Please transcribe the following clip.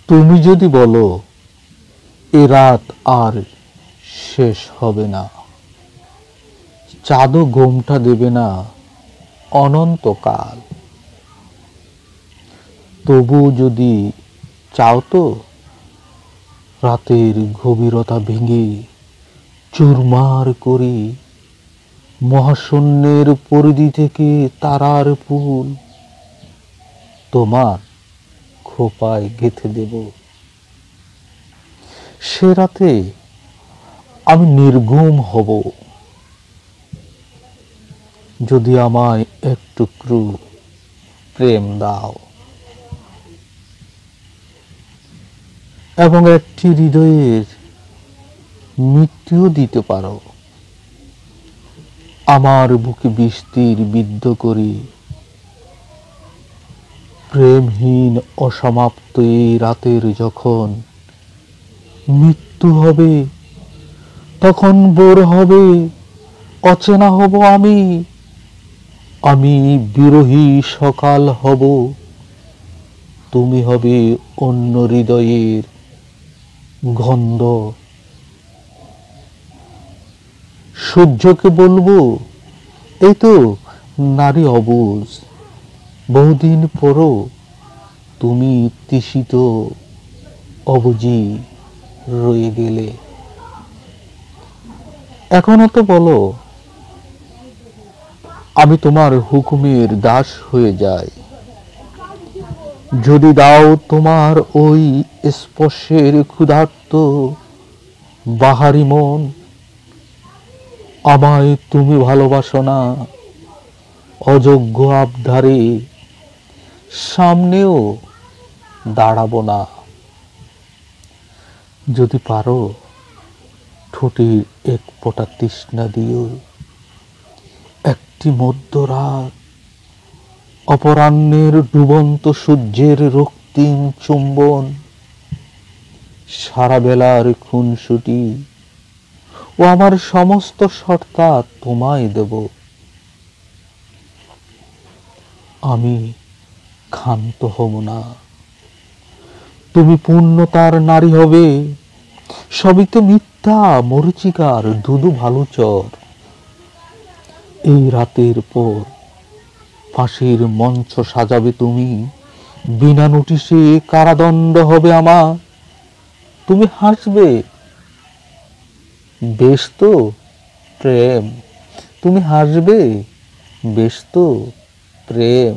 তুমি যদি বলো এ রাত আর শেষ হবে না, চাঁদও ঘোমটা দেবে না অনন্তকাল, তবু যদি চাও তো রাতের গভীরতা ভেঙে চুরমার করি মহাশূন্যের পরিধি থেকে তারার পুল তোমার খোপায় গেঁথে দেব। সে রাতে আমি নির্ঘুম হব, যদি আমায় এক টুকরো প্রেম দাও এবং একটি হৃদয়ের মৃত্যুও দিতে পারো। আমার বুকে বিস্তীর বিদ্ধ করি প্রেমহীন অসমাপ্ত এই রাতের যখন মৃত্যু হবে, তখন বোর হবে, অচেনা হব আমি, আমি বিরহী সকাল হব, তুমি হবে অন্য হৃদয়ের গন্ধ। সূর্যকে বলবো এই তো নারী অবুঝ, বহুদিন পরও তুমি তৃষিত অবুঝি রয়ে গেলে। এখনো তো বলো আমি তোমার হুকুমের দাস হয়ে যাই, যদি দাও তোমার ওই স্পর্শের ক্ষুধার্ত বাহারি মন। আমায় তুমি ভালোবাসো না অযোগ্য আবদারে, সামনেও দাঁড়াবো না। যদি পারো ঠোঁটের এক ফোঁটা তৃষ্ণা দিও, একটি মধ্যরাত অপরাহ্নের ডুবন্ত সূর্যের রক্তিম চুম্বন, সারা বেলার খুনসুটি ও আমার সমস্ত সত্তা তোমায় দেব। আমি ক্ষান্ত হব না, তুমি পূর্ণতার নারী হবে। সবই তো মিথ্যা মরীচিকার ধুধু ভালুচর। এই রাতের পর ফাঁসির মঞ্চ সাজাবে তুমি, বিনা নোটিশে কারাদণ্ড হবে আমার। তুমি হাসবে, বেশ তো প্রেম, তুমি হাসবে, বেশ তো প্রেম।